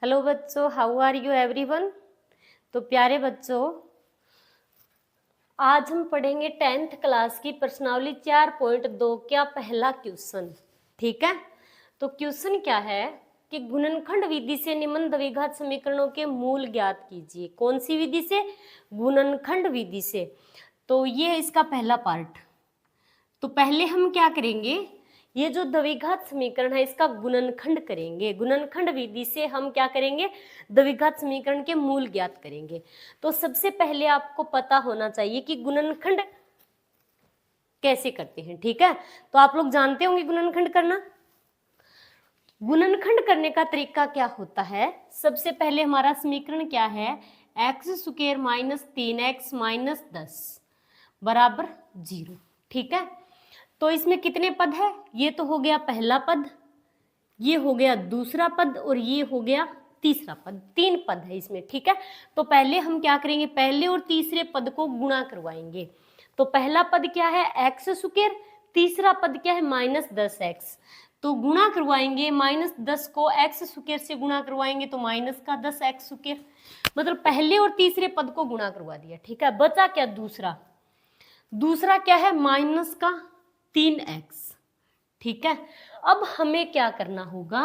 Hello बच्चों, how are you everyone. तो प्यारे बच्चों, आज हम पढ़ेंगे 10th क्लास की प्रश्नावली 4.2 का पहला क्वेश्चन। ठीक है, तो क्वेश्चन क्या है कि गुणनखंड विधि से निम्न द्विघात समीकरणों के मूल ज्ञात कीजिए। कौन सी विधि से? गुणनखंड विधि से। तो ये है इसका पहला पार्ट। तो पहले हम क्या करेंगे, ये जो द्विघात समीकरण है इसका गुणनखंड करेंगे। गुणनखंड विधि से हम क्या करेंगे, द्विघात समीकरण के मूल ज्ञात करेंगे। तो सबसे पहले आपको पता होना चाहिए कि गुणनखंड कैसे करते हैं। ठीक है, तो आप लोग जानते होंगे गुणनखंड करना। गुणनखंड करने का तरीका क्या होता है, सबसे पहले हमारा समीकरण क्या है, x square minus 3x minus 10 बराबर 0। ठीक है, तो इसमें कितने पद है, ये तो हो गया पहला पद, ये हो गया दूसरा पद और ये हो गया तीसरा पद। 3 पद है इसमें। ठीक है, तो पहले हम क्या करेंगे, पहले और तीसरे पद को गुणा करवाएंगे। तो पहला पद क्या है, एक्स स्क्वायर, तीसरा पद क्या है, माइनस 10x। तो गुणा करवाएंगे, माइनस 10 को एक्स स्क्वायर से गुणा करवाएंगे तो माइनस का 10x स्क्वायर, मतलब पहले और तीसरे पद को गुणा करवा दिया। ठीक है, बचा क्या दूसरा, दूसरा क्या है, माइनस का 3x। ठीक है, अब हमें क्या करना होगा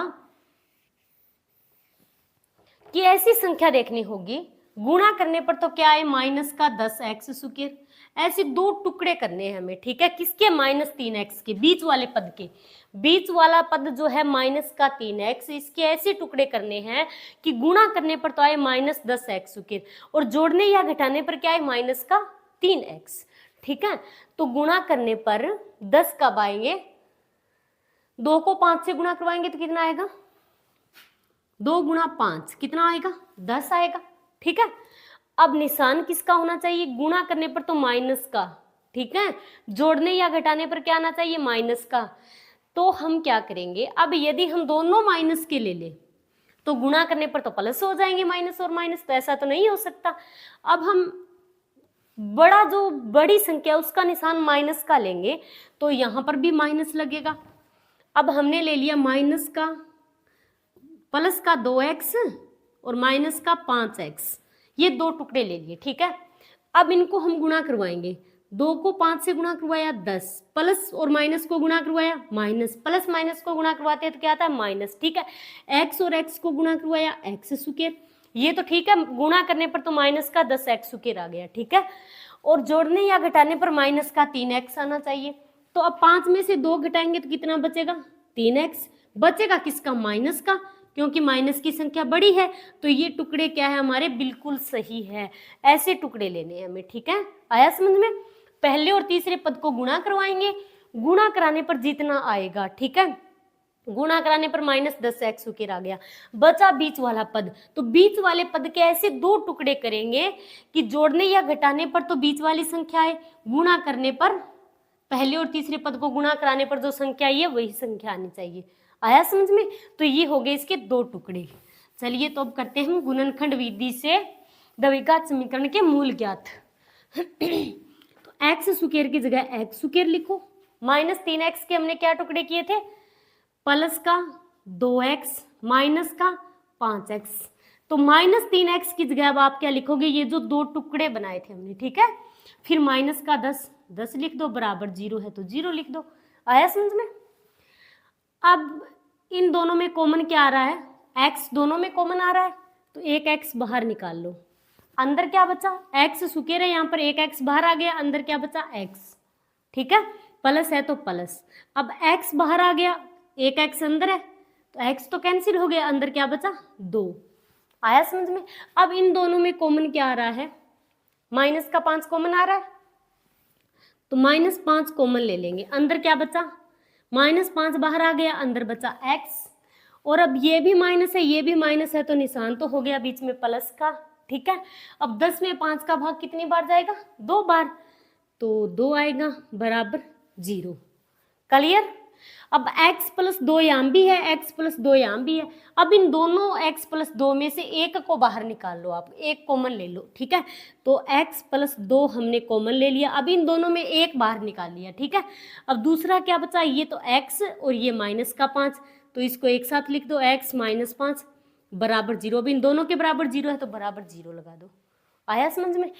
कि ऐसी संख्या देखनी होगी, गुणा करने पर तो क्या है, माइनस का 10x स्क्वायर। ऐसे दो टुकड़े करने हैं हमें। ठीक है, किसके, माइनस 3x के, बीच वाले पद के। बीच वाला पद जो है माइनस का 3x, इसके ऐसे टुकड़े करने हैं कि गुणा करने पर तो आए माइनस 10x स्क्वायर और जोड़ने या घटाने पर क्या है, माइनस का 3x। ठीक है, तो गुणा करने पर 10 कब आएंगे, 2 को 5 से गुणा करवाएंगे तो कितना आएगा, 2 गुणा 5 कितना आएगा, 10 आएगा। ठीक है, अब निशान किसका होना चाहिए, गुणा करने पर तो माइनस का। ठीक है, जोड़ने या घटाने पर क्या आना चाहिए, माइनस का। तो हम क्या करेंगे, अब यदि हम दोनों माइनस के ले ले तो गुणा करने पर तो प्लस हो जाएंगे, माइनस और माइनस, तो ऐसा तो नहीं हो सकता। अब हम बड़ा जो बड़ी संख्या उसका निशान माइनस का लेंगे तो यहां पर भी माइनस लगेगा। अब हमने ले लिया माइनस का, प्लस का 2x और माइनस का 5x, ये दो टुकड़े ले लिए। ठीक है, अब इनको हम गुणा करवाएंगे, 2 को 5 से गुणा करवाया 10, प्लस और माइनस को गुणा करवाया माइनस, प्लस माइनस को गुणा करवाते हैं तो क्या आता है, माइनस। ठीक है, x और x को गुणा करवाया x स्क्वायर, ये तो ठीक है, गुणा करने पर तो माइनस का 10x स्क्वायर आ गया। ठीक है, और जोड़ने या घटाने पर माइनस का 3x आना चाहिए। तो अब 5 में से 2 घटाएंगे तो कितना बचेगा, 3x। बचेगा किसका, माइनस का, क्योंकि माइनस की संख्या बड़ी है। तो ये टुकड़े क्या है हमारे, बिल्कुल सही है। ऐसे टुकड़े लेने हैं हमें। ठीक है, आया समझ में। पहले और तीसरे पद को गुणा करवाएंगे, गुणा कराने पर जितना आएगा। ठीक है, गुणा कराने पर माइनस 10x स्क्वायर आ गया, बचा बीच वाला पद। तो बीच वाले पद के ऐसे दो टुकड़े करेंगे कि जोड़ने या घटाने पर तो बीच वाली संख्या है, गुणा करने पर, पहले और तीसरे पद को गुणा कराने पर जो संख्या है वही संख्या आनी चाहिए। आया समझ में। तो ये हो गए इसके दो टुकड़े। चलिए, तो अब करते हैं गुणनखंड विधि से द्विघात समीकरण के मूल ज्ञात। तो एक्स स्क्वायर की जगह एक्स स्क्वायर लिखो, माइनस 3x के हमने क्या टुकड़े किए थे, प्लस का 2x माइनस का 5x। तो माइनस 3x की जगह अब आप क्या लिखोगे, ये जो दो टुकड़े बनाए थे हमने। ठीक है, फिर माइनस का 10 लिख दो, बराबर 0 है तो 0 लिख दो। आया समझ में। अब इन दोनों में कॉमन क्या आ रहा है, x दोनों में कॉमन आ रहा है, तो एक x बाहर निकाल लो। अंदर क्या बचा, x स्क्वायर है, यहाँ पर एक x बाहर आ गया, अंदर क्या बचा, x। ठीक है, प्लस है तो प्लस। अब x बाहर आ गया, एक x अंदर है तो x तो कैंसिल हो गया, अंदर क्या बचा, 2। आया समझ में। अब इन दोनों में कॉमन क्या आ रहा है, माइनस का 5 कॉमन आ रहा है, तो माइनस 5 कॉमन ले लेंगे। अंदर क्या बचा, माइनस 5 बाहर आ गया, अंदर बचा x। और अब ये भी माइनस है, ये भी माइनस है, तो निशान तो हो गया बीच में प्लस का। ठीक है, अब 10 में 5 का भाग कितनी बार जाएगा, 2 बार, तो 2 आएगा बराबर 0। क्लियर। अब x प्लस 2 यहाँ भी है, x प्लस 2 यहाँ भी है। अब इन दोनों x प्लस 2 में से एक को बाहर निकाल लो, आप एक कॉमन ले लो। ठीक है, तो x प्लस 2 हमने कॉमन ले लिया, अब इन दोनों में एक बाहर निकाल लिया। ठीक है, अब दूसरा क्या बचा, ये तो x और ये माइनस का 5, तो इसको एक साथ लिख दो, x माइनस 5। बराबर 0, अब इन दोनों के बराबर 0 है तो बराबर 0 लगा दो। आया समझ में?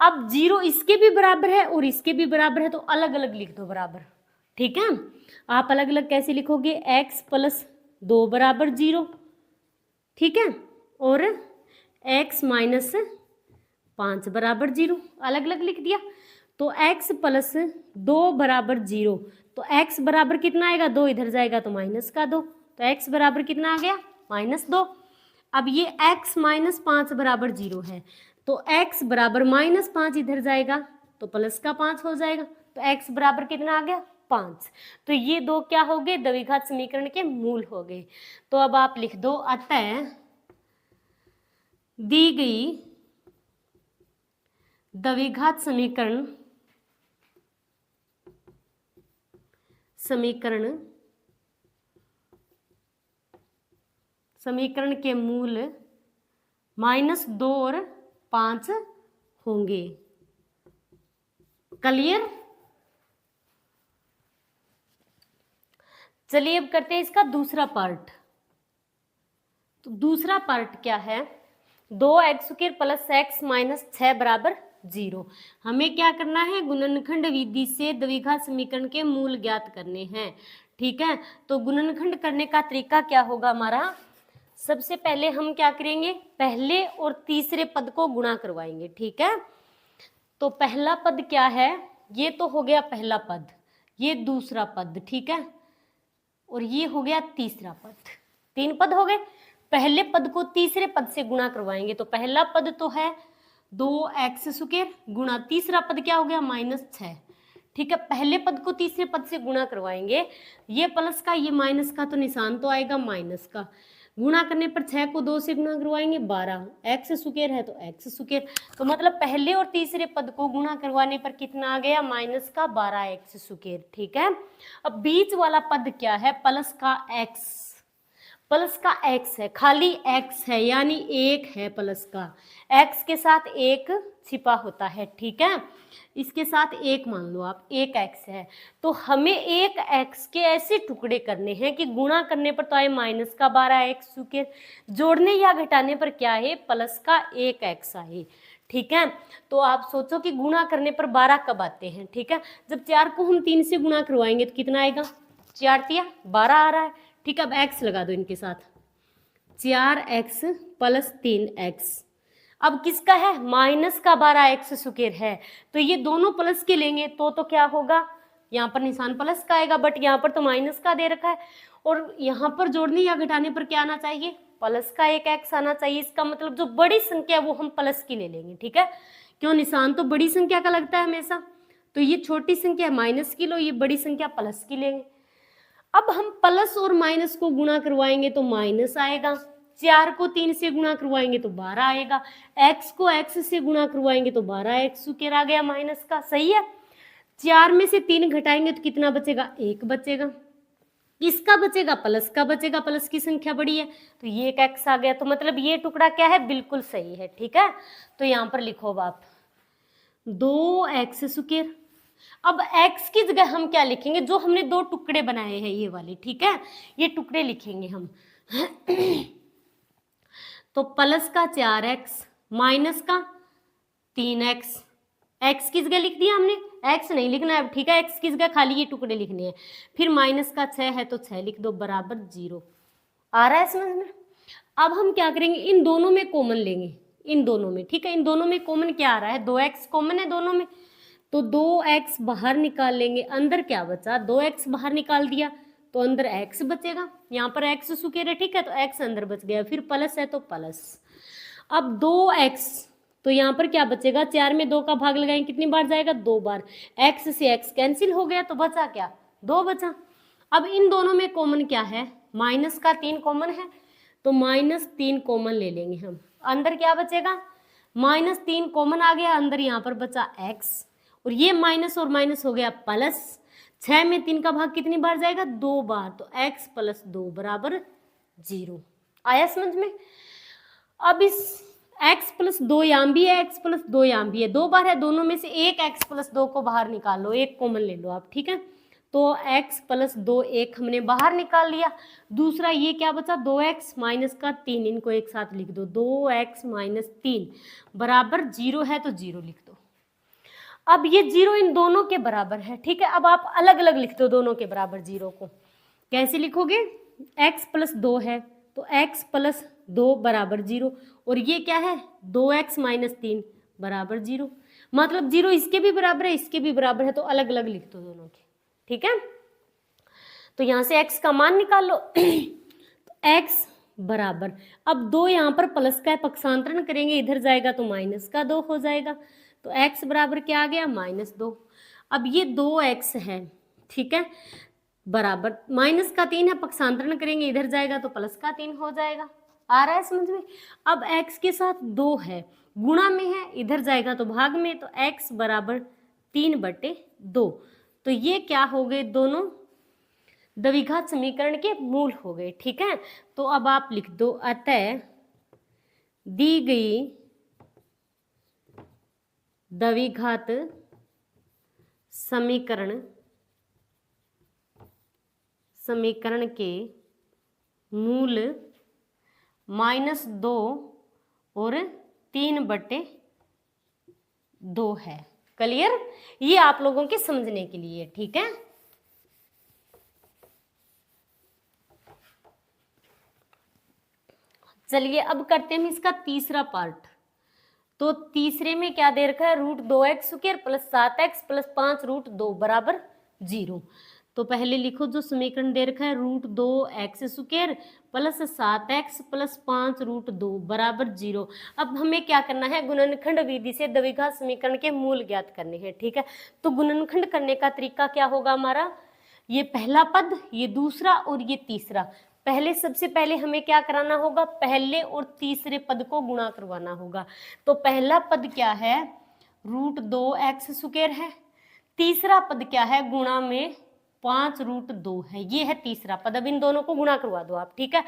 अब 0 इसके भी बराबर है और इसके भी बराबर है तो अलग अलग लिख दो बराबर, ठीक है। आप अलग अलग कैसे लिखोगे, x प्लस 2 बराबर 0, ठीक है, और x माइनस 5 बराबर 0, अलग अलग लिख दिया। तो x प्लस 2 बराबर 0, तो x बराबर कितना आएगा, 2 इधर जाएगा तो माइनस का 2, तो x बराबर कितना आ गया, -2। अब ये x माइनस 5 बराबर 0 है, तो x बराबर -5 इधर जाएगा तो प्लस का 5 हो जाएगा, तो x बराबर कितना आ गया, 5। तो ये दो क्या हो गए, द्विघात समीकरण के मूल हो गए। तो अब आप लिख दो, अतः दी गई द्विघात समीकरण के मूल -2 और 5 होंगे। क्लियर? चलिए अब करते हैं इसका दूसरा पार्ट। तो दूसरा पार्ट क्या है, 2x² प्लस x माइनस 6 बराबर 0। हमें क्या करना है, गुणनखंड विधि से द्विघात समीकरण के मूल ज्ञात करने हैं, ठीक है। तो गुणनखंड करने का तरीका क्या होगा हमारा, सबसे पहले हम क्या करेंगे, पहले और तीसरे पद को गुणा करवाएंगे, ठीक है। तो पहला पद क्या है, ये तो हो गया पहला पद, ये दूसरा पद, ठीक है, और ये हो गया तीसरा पद, 3 पद हो गए। पहले पद को तीसरे पद से गुणा करवाएंगे, तो पहला पद तो है 2x² गुणा तीसरा पद क्या हो गया, -6, ठीक है। पहले पद को तीसरे पद से गुणा करवाएंगे, ये प्लस का ये माइनस का तो निशान तो आएगा माइनस का, गुणा करने पर 6 को 2 से गुणा करवाएंगे 12, x² है तो x², तो मतलब पहले और तीसरे पद को गुणा करवाने पर कितना आ गया, -12x², ठीक है। अब बीच वाला पद क्या है, प्लस का x है, खाली x है यानी 1 है, प्लस का x के साथ 1 छिपा होता है, ठीक है। इसके साथ 1 मान लो आप, 1x है, तो हमें 1x के ऐसे टुकड़े करने हैं कि गुणा करने पर तो आए -12x², जोड़ने या घटाने पर क्या है, प्लस का 1x आए, ठीक है। तो आप सोचो कि गुणा करने पर 12 कब आते हैं, ठीक है। जब 4 को हम 3 से गुणा करवाएंगे तो कितना आएगा, 4 तिया 12 आ रहा है, ठीक है। अब x लगा दो इनके साथ, 4x प्लस 3x, अब किसका है, -12x² है, तो ये दोनों प्लस के लेंगे तो क्या होगा, यहाँ पर निशान प्लस का आएगा, बट यहाँ पर तो माइनस का दे रखा है, और यहाँ पर जोड़ने या घटाने पर क्या आना चाहिए, प्लस का 1x आना चाहिए। इसका मतलब जो बड़ी संख्या है वो हम प्लस की ले लेंगे, ठीक है, क्यों, निशान तो बड़ी संख्या का लगता है हमेशा, तो ये छोटी संख्या माइनस की लो, ये बड़ी संख्या प्लस की लेंगे। अब हम प्लस और माइनस को गुणा करवाएंगे तो माइनस आएगा, 4 को 3 से गुणा करवाएंगे तो 12 आएगा, x को x से गुणा करवाएंगे तो 12x² आ गया माइनस का, सही है। 4 में से 3 घटाएंगे तो कितना बचेगा, 1 बचेगा, किसका बचेगा, प्लस का बचेगा, प्लस की संख्या बड़ी है, तो ये एक x आ गया, तो मतलब ये टुकड़ा क्या है, बिल्कुल सही है, ठीक है। तो यहाँ पर लिखो आप 2x²। अब x की जगह हम क्या लिखेंगे, जो हमने 2 टुकड़े बनाए हैं ये वाले, ठीक है, ये टुकड़े लिखेंगे हम तो प्लस का 4x माइनस का 3x, x की जगह लिख दिया हमने, x नहीं लिखना है, ठीक है, x की जगह खाली ये टुकड़े लिखने हैं। फिर माइनस का 6 है तो 6 लिख दो, बराबर 0 आ रहा है समझ में। अब हम क्या करेंगे, इन दोनों में कॉमन लेंगे, इन दोनों में, ठीक है, इन दोनों में कॉमन क्या आ रहा है, 2x कॉमन है दोनों में, तो 2x बाहर निकाल लेंगे, अंदर क्या बचा, 2x बाहर निकाल दिया तो अंदर x बचेगा, यहाँ पर x² है, ठीक है, तो x अंदर बच गया, फिर प्लस है तो प्लस। अब 2x, तो यहाँ पर क्या बचेगा, 4 में 2 का भाग लगाएंगे कितनी बार जाएगा, 2 बार, x से x कैंसिल हो गया तो बचा क्या, 2 बचा। अब इन दोनों में कॉमन क्या है, माइनस का 3 कॉमन है, तो -3 कॉमन ले लेंगे हम, अंदर क्या बचेगा, -3 कॉमन आ गया, अंदर यहाँ पर बचा x, और ये माइनस और माइनस हो गया प्लस, 6 में 3 का भाग कितनी बार जाएगा, 2 बार, तो x + 2 बराबर 0 आया समझ में। अब इस x + 2 यहाँ भी है, x + 2 यहाँ भी है, 2 बार है, दोनों में से एक x + 2 को बाहर निकाल लो, एक कॉमन ले लो आप, ठीक है, तो x प्लस 2 एक हमने बाहर निकाल लिया। दूसरा ये क्या बचा, 2x माइनस का 3, इनको एक साथ लिख दो, 2x माइनस 3 बराबर 0 है तो 0 लिख दो। अब ये 0 इन दोनों के बराबर है, ठीक है। अब आप अलग अलग लिख दो दोनों के बराबर 0 को। कैसे लिखोगे, x प्लस 2 है तो x प्लस 2 बराबर 0, और ये क्या है 2x माइनस 3 बराबर 0, मतलब 0 इसके भी बराबर है इसके भी बराबर है, तो अलग अलग लिख दो दोनों के, ठीक है। तो यहां से x का मान निकाल लो। तो x बराबर, अब 2 यहाँ पर प्लस का है, पक्षांतरण करेंगे इधर जाएगा तो माइनस का 2 हो जाएगा, तो x बराबर क्या आ गया -2। अब ये 2x है, ठीक है, बराबर माइनस का 3 है, पक्षांतरण करेंगे इधर जाएगा तो प्लस का 3 हो जाएगा। आ रहा है समझ में। अब x के साथ 2 है, गुणा में है, इधर जाएगा तो भाग में, तो x बराबर 3/2। तो ये क्या हो गए, दोनों द्विघात समीकरण के मूल हो गए, ठीक है। तो अब आप लिख दो, अतः दी गई द्विघात समीकरण के मूल -2 और 3/2 है। क्लियर, ये आप लोगों के समझने के लिए, ठीक है। चलिए अब करते हैं इसका तीसरा पार्ट। तो तीसरे में क्या दे रखा है, √2x² प्लस 7x प्लस 5√2 बराबर 0। तो पहले लिखो जो समीकरण दे रखा है, √2x² प्लस 7x प्लस 5√2 बराबर 0। अब हमें क्या करना है, गुणनखंड विधि से द्विघात समीकरण के मूल ज्ञात करने हैं, ठीक है। तो गुणनखंड करने का तरीका क्या होगा हमारा, ये पहला पद, ये दूसरा और ये तीसरा। पहले सबसे पहले हमें क्या कराना होगा, पहले और तीसरे पद को गुणा करवाना होगा। तो पहला पद क्या है, √2x² है, तीसरा पद क्या है, गुणा में 5√2 है, ये है तीसरा पद। अब इन दोनों को गुणा करवा दो आप, ठीक है।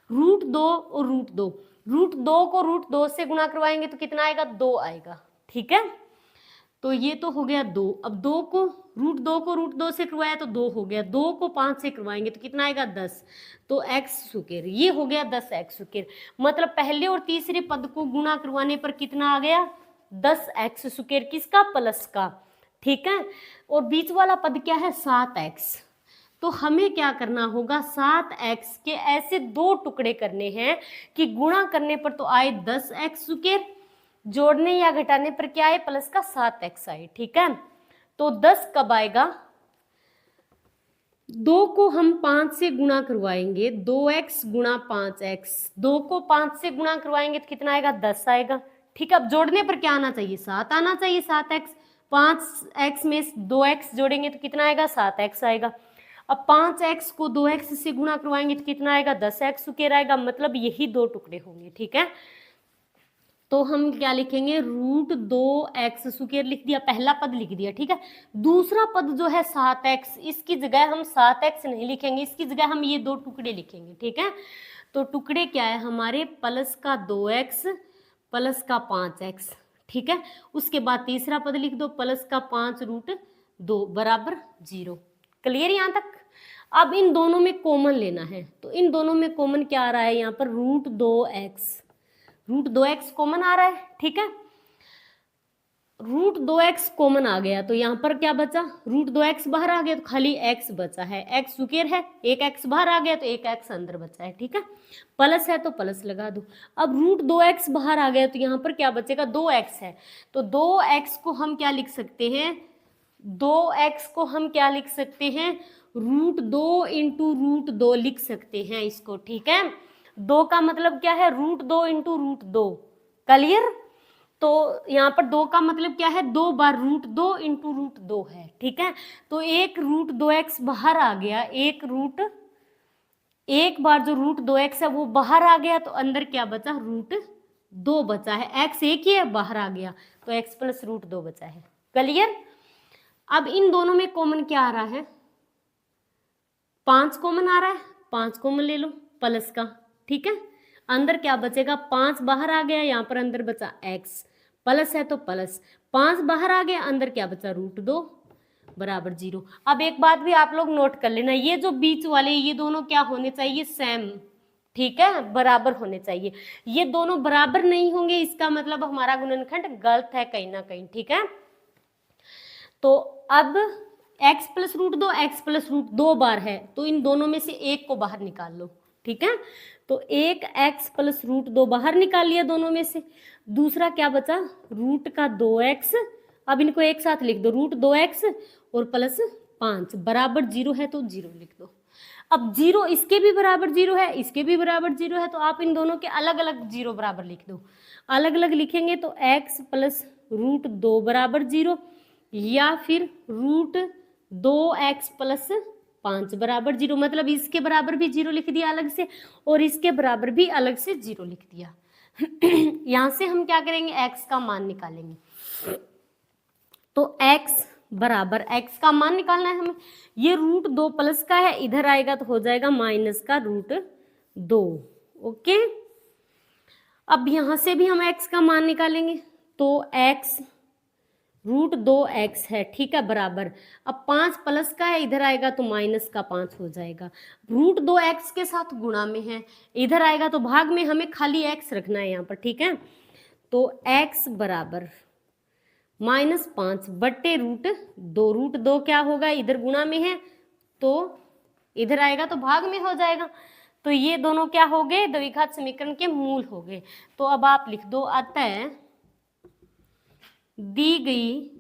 √2 और √2, √2 को √2 से गुणा करवाएंगे तो कितना आएगा, 2 आएगा, ठीक है। तो ये तो हो गया 2। अब 2 को √2 से करवाया तो 2 हो गया, 2 को 5 से करवाएंगे तो कितना आएगा, 10। तो x², ये हो गया 10x²। मतलब पहले और तीसरे पद को गुणा करवाने पर कितना आ गया, 10x², किसका, प्लस का, ठीक है। और बीच वाला पद क्या है, 7x। तो हमें क्या करना होगा, 7x के ऐसे 2 टुकड़े करने हैं कि गुणा करने पर तो आए 10x², जोड़ने या घटाने पर क्या आए, प्लस का 7x आए, ठीक है। तो 10 कब आएगा, 2 को हम 5 से गुणा करवाएंगे, 2x गुणा 5x, 2 को 5 से गुणा करवाएंगे तो कितना आएगा, 10 आएगा, ठीक है। अब जोड़ने पर क्या आना चाहिए, 7 आना चाहिए, 7x। 5x में 2x जोड़ेंगे तो कितना आएगा, 7x आएगा। अब 5x को 2x से गुणा करवाएंगे तो कितना आएगा, 10x² आएगा, मतलब यही 2 टुकड़े होंगे, ठीक है। तो हम क्या लिखेंगे, √2x² लिख दिया, पहला पद लिख दिया, ठीक है। दूसरा पद जो है 7x, इसकी जगह हम 7x नहीं लिखेंगे, इसकी जगह हम ये 2 टुकड़े लिखेंगे, ठीक है। तो टुकड़े क्या है हमारे, प्लस का 2x प्लस का 5x, ठीक है। उसके बाद तीसरा पद लिख दो, प्लस का 5√2 बराबर 0। क्लियर यहाँ तक। अब इन दोनों में कॉमन लेना है, तो इन दोनों में कॉमन क्या आ रहा है, यहाँ पर √2x कॉमन आ रहा है, ठीक है। √2x कॉमन आ गया तो यहाँ पर क्या बचा, √2x बाहर आ गया तो खाली x बचा है, x² है, एक x बाहर आ गया तो एक x अंदर बचा है, ठीक है। प्लस है तो प्लस लगा दो। अब √2x बाहर आ गया तो यहाँ पर क्या बचेगा, 2x है, तो 2x को हम क्या लिख सकते हैं, 2x को हम क्या लिख सकते हैं, √2 इंटू √2 लिख सकते हैं इसको, ठीक है। 2 का मतलब क्या है, √2 इंटू √2। क्लियर। तो यहाँ पर 2 का मतलब क्या है, 2 बार √2 इंटू √2 है, ठीक है। तो एक √2x बाहर आ गया, एक बार जो √2x है वो बाहर आ गया तो अंदर क्या बचा, √2 बचा है, x एक ही है बाहर आ गया तो x प्लस √2 बचा है। क्लियर। अब इन दोनों में कॉमन क्या आ रहा है, 5 कॉमन आ रहा है, 5 कॉमन ले लो प्लस का, ठीक है। अंदर क्या बचेगा, 5 बाहर आ गया, यहाँ पर अंदर बचा x, प्लस है तो प्लस, 5 बाहर आ गया, अंदर क्या बचा, √2, बराबर 0। अब एक बात भी आप लोग नोट कर लेना, ये जो बीच वाले ये दोनों क्या होने चाहिए, सेम, ठीक है, बराबर होने चाहिए। ये दोनों बराबर नहीं होंगे इसका मतलब हमारा गुणनखंड गलत है कहीं ना कहीं, ठीक है। तो अब x plus root 2 x plus root 2 बार है, तो इन दोनों में से एक को बाहर निकाल लो, ठीक है। तो एक x प्लस रूट 2 बाहर निकाल लिया दोनों में से, दूसरा क्या बचा, रूट का 2x। अब इनको एक साथ लिख दो, रूट 2x और प्लस 5 बराबर 0 है तो 0 लिख दो। अब 0 इसके भी बराबर 0 है, इसके भी बराबर 0 है, तो आप इन दोनों के अलग अलग 0 बराबर लिख दो। अलग अलग लिखेंगे तो x प्लस रूट 2 बराबर 0, या फिर रूट 2x प्लस 5 बराबर 0, मतलब इसके बराबर भी 0 लिख दिया अलग से और इसके बराबर भी अलग से 0 लिख दिया। यहां से हम क्या करेंगे, x का मान निकालेंगे। तो x बराबर, x का मान निकालना है हमें, ये रूट 2 प्लस का है, इधर आएगा तो हो जाएगा माइनस का रूट 2। ओके, अब यहां से भी हम x का मान निकालेंगे, तो x रूट 2x है, ठीक है, बराबर, अब 5 प्लस का है, इधर आएगा तो माइनस का 5 हो जाएगा। रूट 2x के साथ गुणा में है, इधर आएगा तो भाग में, हमें खाली x रखना है यहाँ पर, ठीक है। तो x बराबर -5 बट्टे रूट 2, रूट 2 क्या होगा, इधर गुणा में है तो इधर आएगा तो भाग में हो जाएगा। तो ये दोनों क्या हो गए, द्विघात समीकरण के मूल हो गए। तो अब आप लिख दो, अतः दी गई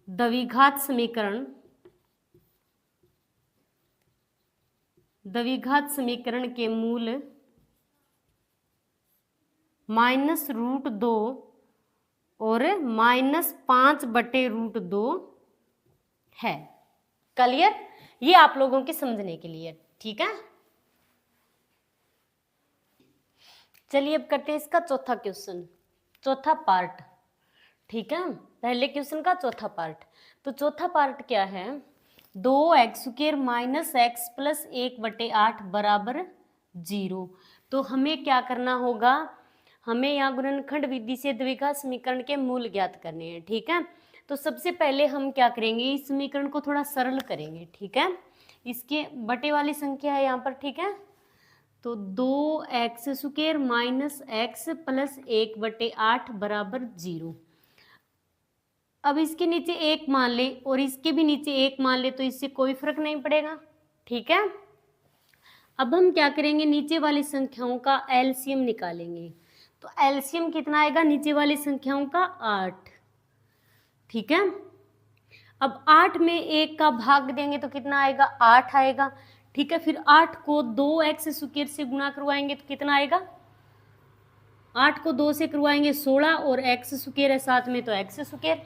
द्विघात समीकरण के मूल -√2 और -5 बटे रूट 2 है। क्लियर, ये आप लोगों के समझने के लिए, ठीक है। चलिए अब करते हैं इसका चौथा क्वेश्चन, चौथा पार्ट, ठीक है, पहले क्वेश्चन का चौथा पार्ट। तो चौथा पार्ट क्या है, 2x² माइनस x प्लस 1/8 बराबर 0। तो हमें क्या करना होगा, हमें यहाँ गुणनखंड विधि से द्विघात समीकरण के मूल ज्ञात करने हैं, ठीक है। तो सबसे पहले हम क्या करेंगे, इस समीकरण को थोड़ा सरल करेंगे, ठीक है। इसके बटे वाली संख्या है यहाँ पर, ठीक है। तो 2x² माइनस x प्लस 1/8 बराबर 0। अब इसके नीचे 1 मान ले और इसके भी नीचे 1 मान ले, तो इससे कोई फर्क नहीं पड़ेगा, ठीक है। अब हम क्या करेंगे, नीचे वाली संख्याओं का एलसीएम निकालेंगे। तो एलसीएम कितना आएगा, नीचे वाली संख्याओं का 8, ठीक है। अब 8 में 1 का भाग देंगे तो कितना आएगा, 8 आएगा, ठीक है। फिर 8 को 2x² से गुणा करवाएंगे तो कितना आएगा, 8 को 2 से करवाएंगे 16 और x² है साथ में तो x²।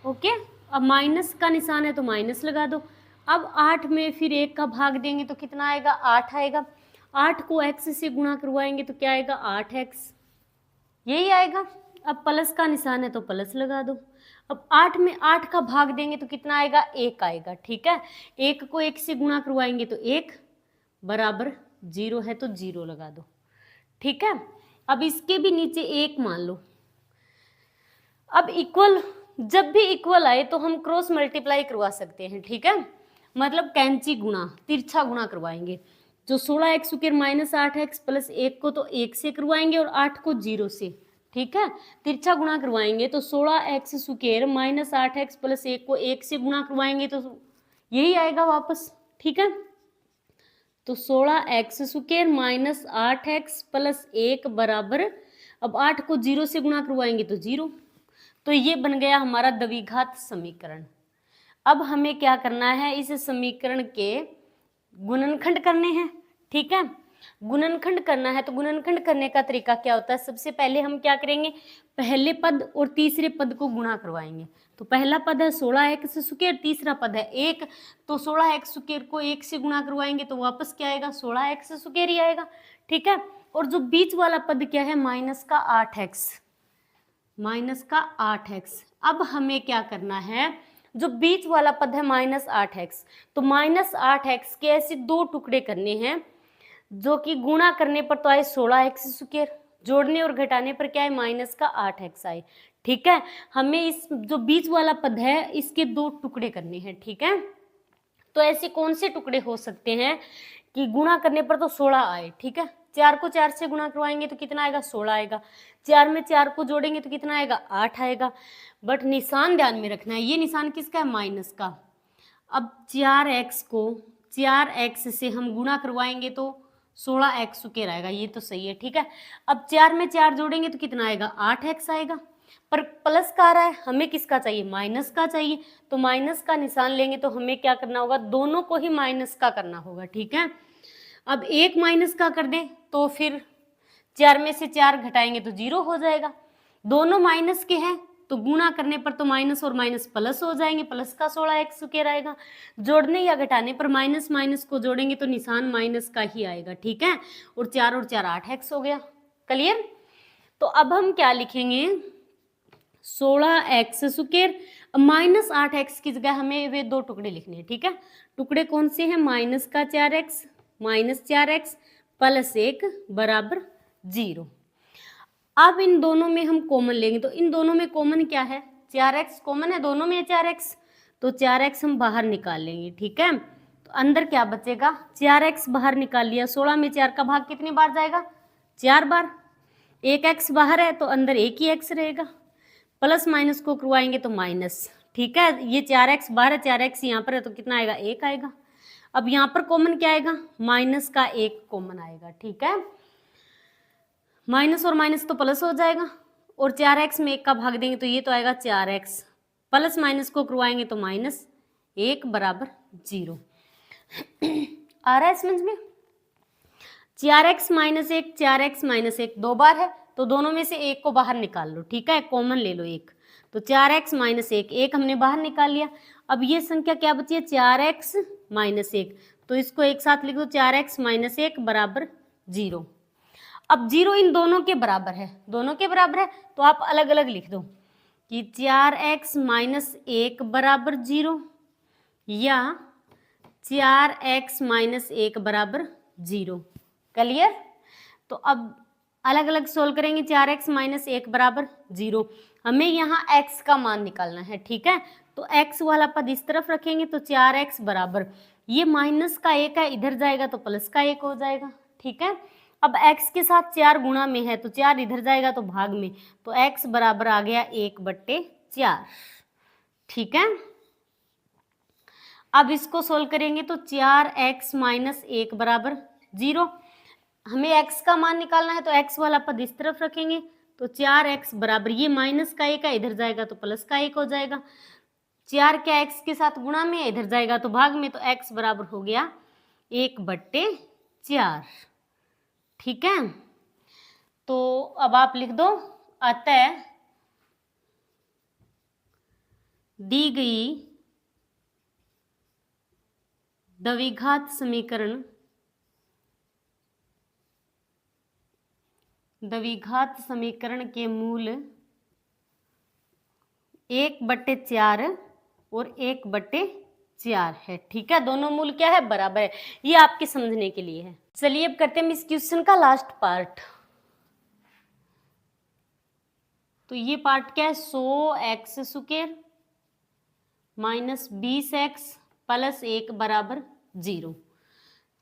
ओके, अब माइनस का निशान है तो माइनस लगा दो। अब 8 में फिर 1 का भाग देंगे तो कितना आएगा, 8 आएगा। 8 को x से गुणा करवाएंगे तो क्या आएगा, 8x, यही आएगा। अब प्लस का निशान है तो प्लस लगा दो। अब 8 में 8 का भाग देंगे तो कितना आएगा, 1 आएगा, ठीक है। 1 को 1 से गुणा करवाएंगे तो 1 बराबर 0 है तो 0 लगा दो, ठीक है। अब इसके भी नीचे 1 मान लो। अब इक्वल, जब भी इक्वल आए तो हम क्रॉस मल्टीप्लाई करवा सकते हैं, ठीक है, मतलब कैंची गुणा, तिरछा गुणा करवाएंगे। जो 16x² माइनस 8x प्लस 1 को तो 1 से करवाएंगे और 8 को 0 से, ठीक है। तिरछा गुणा करवाएंगे तो 16x² माइनस 8x प्लस 1 को 1 से गुणा करवाएंगे तो यही आएगा वापस, ठीक है। तो 16x² माइनस 8x प्लस 1 बराबर, अब 8 को 0 से गुणा करवाएंगे तो 0। तो ये बन गया हमारा द्विघात समीकरण। अब हमें क्या करना है, इस समीकरण के गुणनखंड करने हैं, ठीक है। गुणनखंड करना है तो गुणनखंड करने का तरीका क्या होता है, सबसे पहले हम क्या करेंगे, पहले पद और तीसरे पद को गुणा करवाएंगे। तो पहला पद है 16x², तीसरा पद है 1, तो 16x² को 1 से गुणा करवाएंगे तो वापस क्या आएगा, 16x² ही आएगा, ठीक है। और जो बीच वाला पद क्या है, माइनस का 8x। अब हमें क्या करना है, जो बीच वाला पद है -8x, तो -8x के ऐसे 2 टुकड़े करने हैं जो कि गुणा करने पर तो आए 16x², जोड़ने और घटाने पर क्या है, -8x आए, ठीक है, हमें इस जो बीच वाला पद है इसके 2 टुकड़े करने हैं। ठीक है, तो ऐसे कौन से टुकड़े हो सकते हैं कि गुणा करने पर तो 16 आए। ठीक है, 4 को 4 से गुणा करवाएंगे तो कितना आएगा, 16 आएगा। 4 में 4 को जोड़ेंगे तो कितना आएगा, 8 आएगा। बट निशान ध्यान में रखना है, ये निशान किसका है, माइनस का। अब 4x को 4x से हम गुणा करवाएंगे तो 16x स्क्वायर आएगा, ये तो सही है। ठीक है, अब 4 में 4 जोड़ेंगे तो कितना आएगा, 8x आएगा। पर प्लस का आ रहा है, हमें किसका चाहिए, माइनस का चाहिए। तो माइनस का निशान लेंगे तो हमें क्या करना होगा, दोनों को ही माइनस का करना होगा। ठीक है, अब एक माइनस का कर दें तो फिर 4 में से 4 घटाएंगे तो 0 हो जाएगा। दोनों माइनस के हैं तो गुणा करने पर तो माइनस और माइनस प्लस हो जाएंगे, प्लस का 16x स्क्वायर आएगा। जोड़ने या घटाने पर माइनस माइनस को जोड़ेंगे तो निशान माइनस का ही आएगा। ठीक है, और 4 8x हो गया। क्लियर? तो अब हम क्या लिखेंगे, 16x स्क्वायर। माइनस 8x की जगह हमें वे 2 टुकड़े लिखने हैं। ठीक है, टुकड़े कौन से हैं, माइनस का 4x माइनस 4x प्लस 1 बराबर 0। अब इन दोनों में हम कॉमन लेंगे तो इन दोनों में कॉमन क्या है, 4x कॉमन है, दोनों में 4x, तो 4x हम बाहर निकाल लेंगे। ठीक है, तो अंदर क्या बचेगा, 4x बाहर निकाल लिया। 16 में 4 का भाग कितनी बार जाएगा, 4 बार। एक x बाहर है तो अंदर एक ही x रहेगा। प्लस माइनस को करवाएंगे तो माइनस। ठीक है, ये 4x बाहर है, 4x यहाँ पर है तो कितना आएगा, 1 आएगा। अब यहाँ पर कॉमन क्या आएगा, माइनस का 1 कॉमन आएगा। ठीक है, माइनस और माइनस तो प्लस हो जाएगा, और 4x में 1 का भाग देंगे तो ये तो आएगा 4x। प्लस माइनस को करवाएंगे तो माइनस 1 बराबर 0। आ रहा है समझ में? 4x माइनस 1, 4x माइनस 1 2 बार है तो दोनों में से 1 को बाहर निकाल लो। ठीक है, कॉमन ले लो 1, तो 4x माइनस 1, 1 हमने बाहर निकाल लिया। अब ये संख्या क्या बची है, 4x माइनस 1, तो इसको एक साथ लिख दो, 4x माइनस 1 बराबर 0। अब 0 इन दोनों के बराबर है, दोनों के बराबर है तो आप अलग अलग लिख दो कि 4x माइनस 1 बराबर 0 या 4x माइनस 1 बराबर 0। क्लियर? तो अब अलग अलग सोल्व करेंगे। 4x माइनस 1 बराबर 0, हमें यहाँ x का मान निकालना है। ठीक है, तो x वाला पद इस तरफ रखेंगे तो 4x बराबर, ये माइनस का 1 है, इधर जाएगा तो प्लस का 1 हो जाएगा। ठीक है, अब x के साथ 4 गुणा में है तो 4 इधर जाएगा तो भाग में, तो x बराबर आ गया 1/4। ठीक है, अब इसको सोल्व करेंगे तो 4x माइनस 1 बराबर 0, हमें x का मान निकालना है तो x वाला पद इस तरफ रखेंगे तो 4x बराबर, ये माइनस का 1 है, इधर जाएगा तो प्लस का 1 हो जाएगा। 4 क्या x के साथ गुणा में है, इधर जाएगा तो भाग में, तो x बराबर हो गया 1/4। ठीक है, तो अब आप लिख दो, अतः दी गई द्विघात समीकरण के मूल 1/4 और 1/4 है। ठीक है, दोनों मूल क्या है, बराबर है। ये आपके समझने के लिए है। चलिए अब करते हैं इस क्वेश्चन का लास्ट पार्ट। तो ये पार्ट क्या है, 100x square minus 20x plus 1 बराबर 0।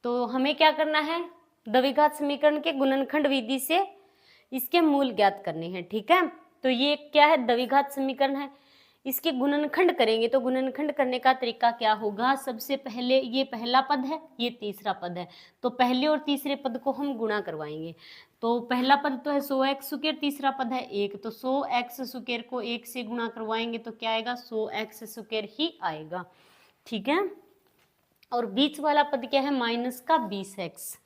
तो हमें क्या करना है, द्विघात समीकरण के गुणनखंड विधि से इसके मूल ज्ञात करने हैं। ठीक है, तो ये क्या है, द्विघात समीकरण है, इसके गुणनखंड करेंगे तो गुणनखंड करने का तरीका क्या होगा, सबसे पहले ये पहला पद है, ये तीसरा पद है, तो पहले और तीसरे पद को हम गुणा करवाएंगे। तो पहला पद तो है 100x स्क्वायर, तीसरा पद है 1, तो 100x स्क्वायर को 1 से गुणा करवाएंगे तो क्या आएगा, 100x स्क्वायर ही आएगा। ठीक है, और बीच वाला पद क्या है, माइनस का 20x,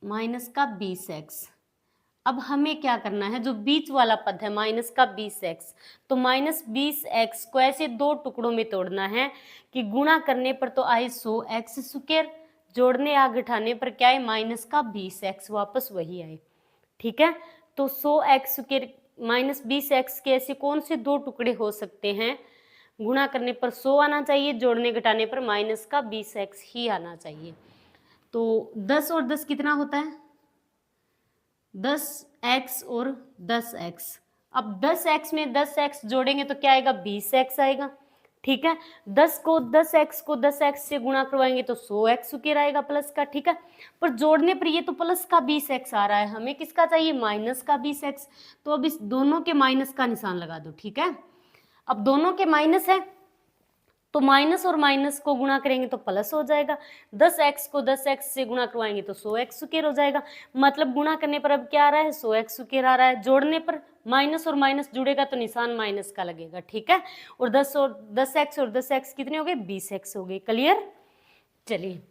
माइनस का 20x। अब हमें क्या करना है, जो बीच वाला पद है माइनस का 20x, तो माइनस 20x को ऐसे 2 टुकड़ों में तोड़ना है कि गुणा करने पर तो आए 100x स्क्वायर, जोड़ने या घटाने पर क्या है, माइनस का 20x वापस वही आए। ठीक है, तो 100x स्क्वायर माइनस 20x के ऐसे कौन से 2 टुकड़े हो सकते हैं, गुणा करने पर 100 आना चाहिए, जोड़ने घटाने पर माइनस का 20x ही आना चाहिए। तो 10 और 10 कितना होता है, 10x और 10x। अब 10x में 10x जोड़ेंगे तो क्या आएगा, 20x आएगा। ठीक है, 10x को 10x से गुणा करवाएंगे तो 100x सुकेर आएगा प्लस का। ठीक है, पर जोड़ने पर ये तो प्लस का 20x आ रहा है, हमें किसका चाहिए, माइनस का 20x। तो अब इस दोनों के माइनस का निशान लगा दो। ठीक है, अब दोनों के माइनस है तो माइनस और माइनस को गुणा करेंगे तो प्लस हो जाएगा। 10x को 10x से गुणा करवाएंगे तो 100x सुकेर हो जाएगा। मतलब गुणा करने पर अब क्या आ रहा है, 100x सुकेर आ रहा है। जोड़ने पर माइनस और माइनस जुड़ेगा तो निशान माइनस का लगेगा। ठीक है, और 10x और 10x कितने हो गए, 20x हो गए। क्लियर। चलिए,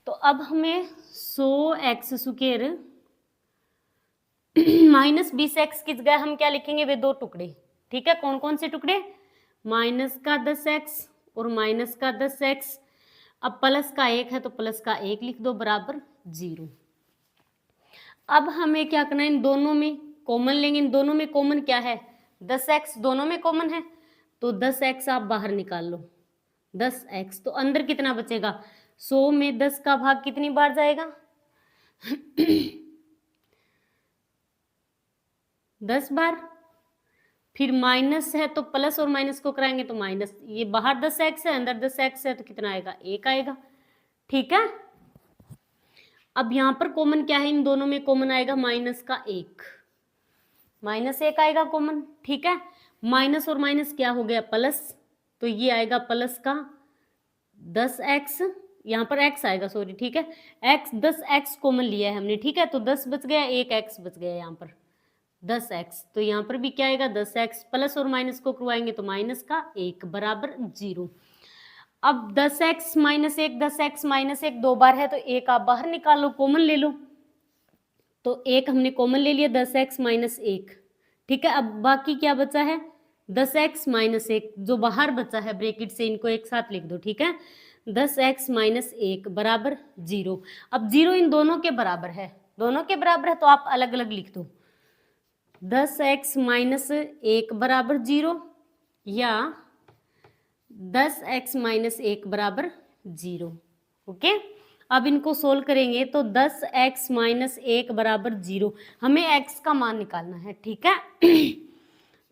तो अब हमें 100x सुकेर माइनस 20x की जगह हम क्या लिखेंगे, वे दो टुकड़े। ठीक है, कौन कौन से टुकड़े, माइनस का 10x और माइनस का 10x। अब प्लस का 1 है तो प्लस का 1 लिख दो बराबर 0। अब हमें क्या करना है, इन दोनों में कॉमन लेंगे। इन दोनों में कॉमन क्या है, 10x दोनों में कॉमन है, तो 10x आप बाहर निकाल लो। 10x तो अंदर कितना बचेगा, 100 में 10 का भाग कितनी बार जाएगा 10 बार। फिर माइनस है तो प्लस और माइनस को कराएंगे तो माइनस, ये बाहर 10x है अंदर 10x है तो कितना आएगा, 1 आएगा। ठीक है, अब यहां पर कॉमन क्या है, इन दोनों में कॉमन आएगा माइनस का 1, माइनस 1 आएगा कॉमन। ठीक है, माइनस और माइनस क्या हो गया, प्लस, तो ये आएगा प्लस का 10x, यहाँ पर x आएगा सॉरी। ठीक है, x 10x कॉमन लिया है हमने। ठीक है, तो 10 बच गया, 1x बच गया यहाँ पर 10x, तो यहाँ पर भी क्या आएगा 10x, प्लस और माइनस को करवाएंगे तो माइनस का 1 बराबर 0। अब 10x माइनस 1, 10x माइनस 1 दो बार है तो 1 आप बाहर निकालो, कॉमन ले लो। तो 1 हमने कॉमन ले लिया, 10x माइनस 1। ठीक है, अब बाकी क्या बचा है, 10x माइनस 1 जो बाहर बचा है ब्रैकेट से, इनको एक साथ लिख दो। ठीक है, 10x माइनस 1 बराबर 0। अब 0 इन दोनों के बराबर है, दोनों के बराबर है तो आप अलग अलग लिख दो। 10x माइनस 1 बराबर 0 या 10x माइनस 1 बराबर 0। ओके, अब इनको सोल्व करेंगे तो 10x माइनस 1 बराबर 0, हमें x का मान निकालना है। ठीक है,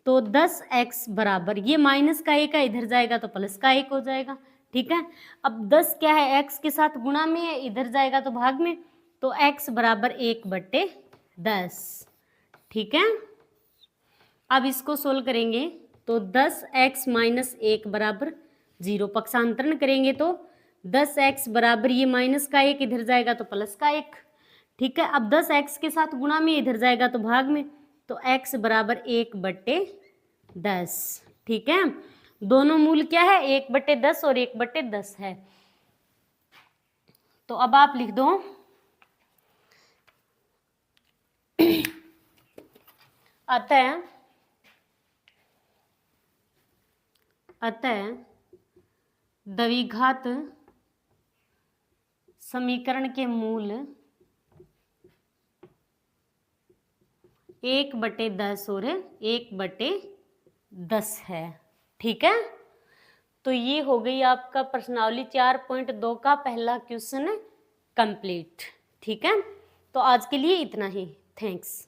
तो 10x बराबर, ये माइनस का 1 है, इधर जाएगा तो प्लस का 1 हो जाएगा। ठीक है, अब 10 क्या है, x के साथ गुणा में है, इधर जाएगा तो भाग में, तो x बराबर 1/10। ठीक है, अब इसको सोल्व करेंगे तो 10x माइनस 1 बराबर 0, पक्षांतरण करेंगे तो 10x बराबर, ये माइनस का 1 इधर जाएगा तो प्लस का 1। ठीक है, अब 10x के साथ गुणा में, इधर जाएगा तो भाग में, तो x बराबर 1/10। ठीक है, दोनों मूल क्या है, 1/10 और 1/10 है। तो अब आप लिख दो अतः द्विघात समीकरण के मूल 1/10 और 1/10 है। ठीक है, तो ये हो गई आपका प्रश्नावली 4.2 का पहला क्वेश्चन कंप्लीट। ठीक है, तो आज के लिए इतना ही। थैंक्स।